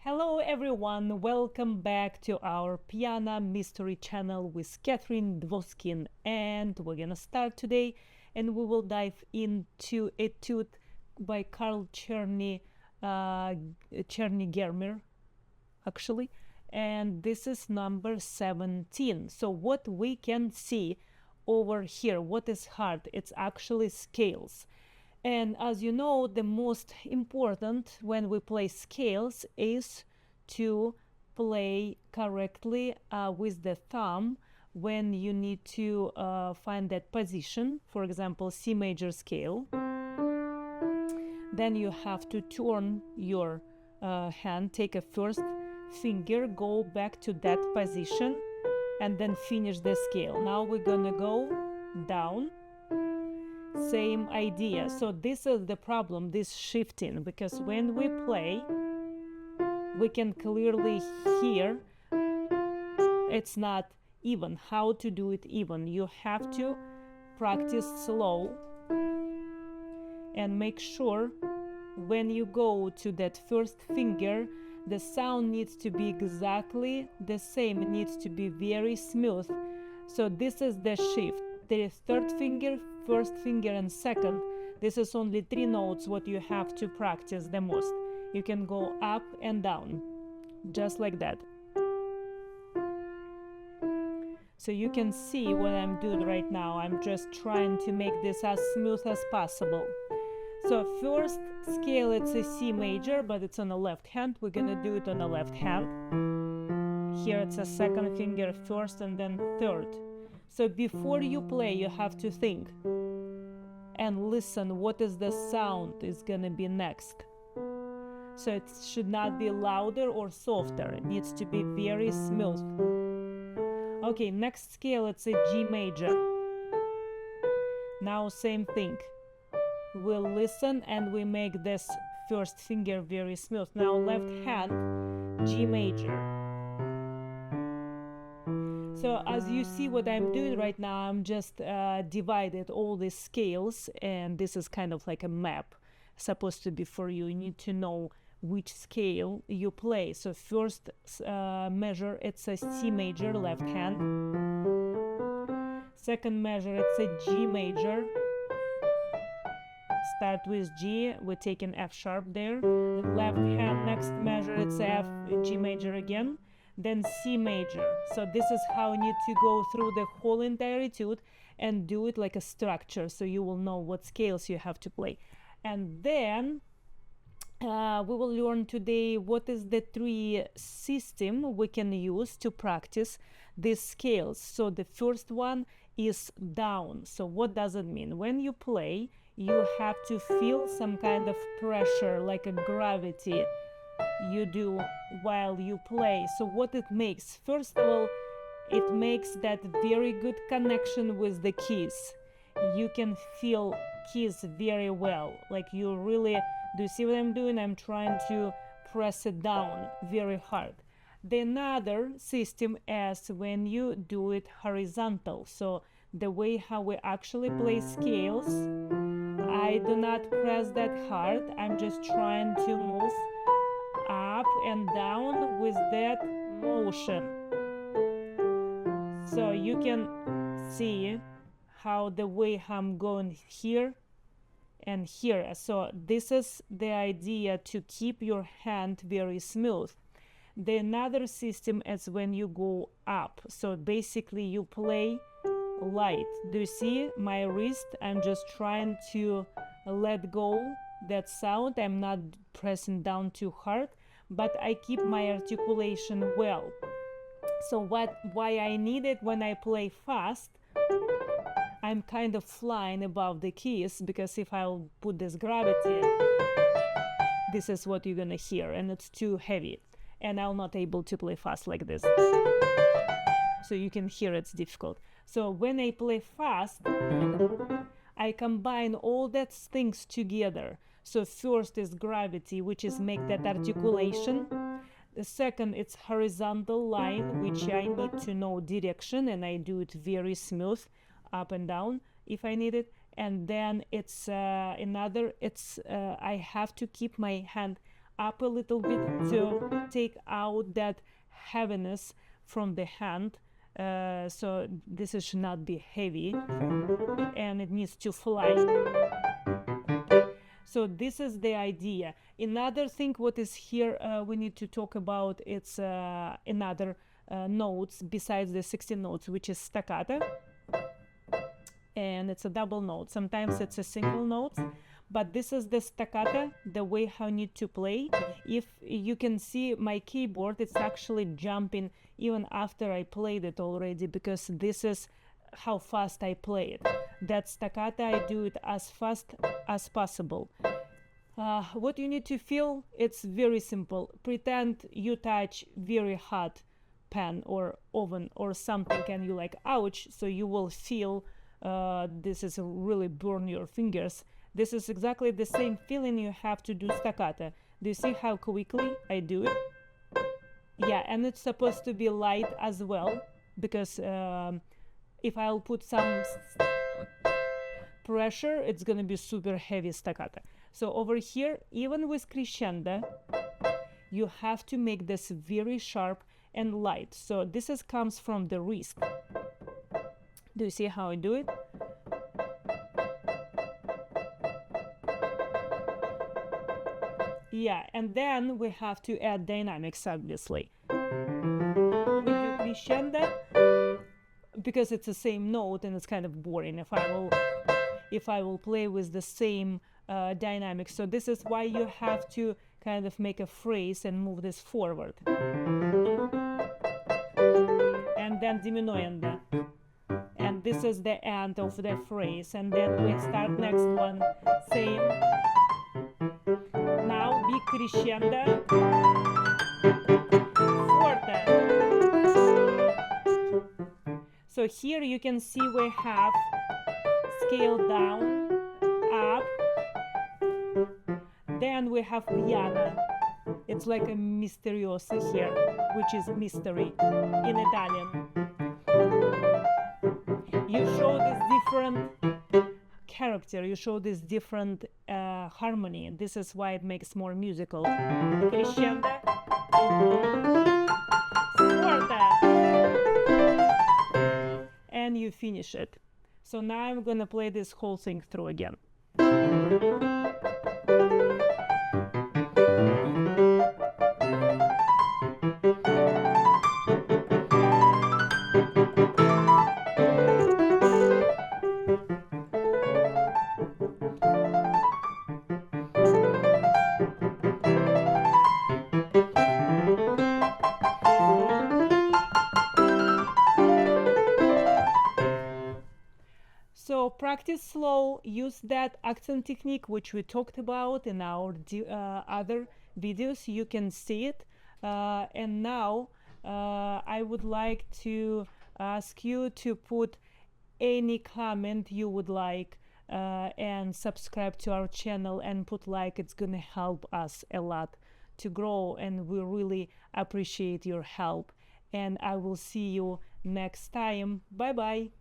Hello everyone, welcome back to our piano mystery channel with Katherine Dvoskin, and we're gonna start today and we will dive into Etude by Czerny-Germer actually, and this is number 17. So what we can see over here, what is hard, it's actually scales. And as you know, the most important when we play scales is to play correctly with the thumb when you need to find that position. For example, C major scale. Then you have to turn your hand, take a first finger, go back to that position, and then finish the scale. Now we're gonna go down. Same idea. So this is the problem, this shifting, because when we play we can clearly hear it's not even. How to do it even? You have to practice slow and make sure when you go to that first finger the sound needs to be exactly the same. It needs to be very smooth. So this is the shift. There is third finger, first finger, and second. This is only 3 notes what you have to practice the most. You can go up and down, just like that. So you can see what I'm doing right now. I'm just trying to make this as smooth as possible. So first scale, it's a C major, but it's on the left hand. We're gonna do it on the left hand. Here it's a second finger first and then third. So before you play, you have to think and listen what is the sound is gonna be next. So it should not be louder or softer. It needs to be very smooth. Okay, next scale, it's a G major. Now same thing. We'll listen and we make this first finger very smooth. Now left hand, G major. So as you see what I'm doing right now, I'm just divided all these scales, and this is kind of like a map supposed to be for you. You need to know which scale you play. So first measure, it's a C major, left hand. Second measure, it's a G major. Start with G, we take an F sharp there. Left hand, next measure, it's F, G major again. Then C major. So this is how you need to go through the whole entire etude and do it like a structure, so you will know what scales you have to play. And then we will learn today what is the 3 system we can use to practice these scales. So the first one is down. So what does it mean? When you play, you have to feel some kind of pressure, like a gravity you do while you play. So what it makes? First of all, it makes that very good connection with the keys. You can feel keys very well. Like you really, do you see what I'm doing? I'm trying to press it down very hard. The another system is when you do it horizontal. So the way how we actually play scales, I do not press that hard. I'm just trying to move up and down with that motion. So you can see how the way I'm going here and here. So this is the idea, to keep your hand very smooth. The another system is when you go up. So basically you play light. Do you see my wrist? I'm just trying to let go that sound. I'm not pressing down too hard, but I keep my articulation well. So why I need it when I play fast, I'm kind of flying above the keys, because if I'll put this gravity, this is what you're gonna hear, and it's too heavy, and I'm not able to play fast like this. So you can hear it's difficult. So when I play fast, I combine all that things together. So first is gravity, which is make that articulation. The second, it's horizontal line, which I need to know direction, and I do it very smooth, up and down if I need it. And then it's I have to keep my hand up a little bit to take out that heaviness from the hand. So this should not be heavy, and it needs to fly. So this is the idea. Another thing what is here we need to talk about, it's another notes besides the 16 notes, which is staccato, and it's a double note. Sometimes it's a single note, but this is the staccato, the way how I need to play. If you can see my keyboard, it's actually jumping even after I played it already, because this is how fast I play it. That staccato, I do it as fast as possible. What you need to feel, it's very simple. Pretend you touch very hot pan or oven or something, and you like, ouch, so you will feel this is really burn your fingers. This is exactly the same feeling you have to do staccato. Do you see how quickly I do it? Yeah, and it's supposed to be light as well, because if I'll put some pressure, it's gonna be super heavy staccato. So over here, even with crescendo, you have to make this very sharp and light. So this comes from the wrist. Do you see how I do it? Yeah, and then we have to add dynamics, obviously. We do crescendo because it's the same note, and it's kind of boring if I will play with the same dynamics. So this is why you have to kind of make a phrase and move this forward. And then diminuendo. And this is the end of the phrase. And then we start next one. Same. Now big crescendo. Forte. So here you can see we have scale down, up. Then we have piano. It's like a misterioso here, which is mystery in Italian. You show this different character, you show this different harmony. This is why it makes more musical. Crescendo, forte, and you finish it. So now I'm gonna play this whole thing through again. So practice slow, use that accent technique which we talked about in our other videos. You can see it. And now I would like to ask you to put any comment you would like and subscribe to our channel and put like. It's gonna help us a lot to grow, and we really appreciate your help. And I will see you next time. Bye bye.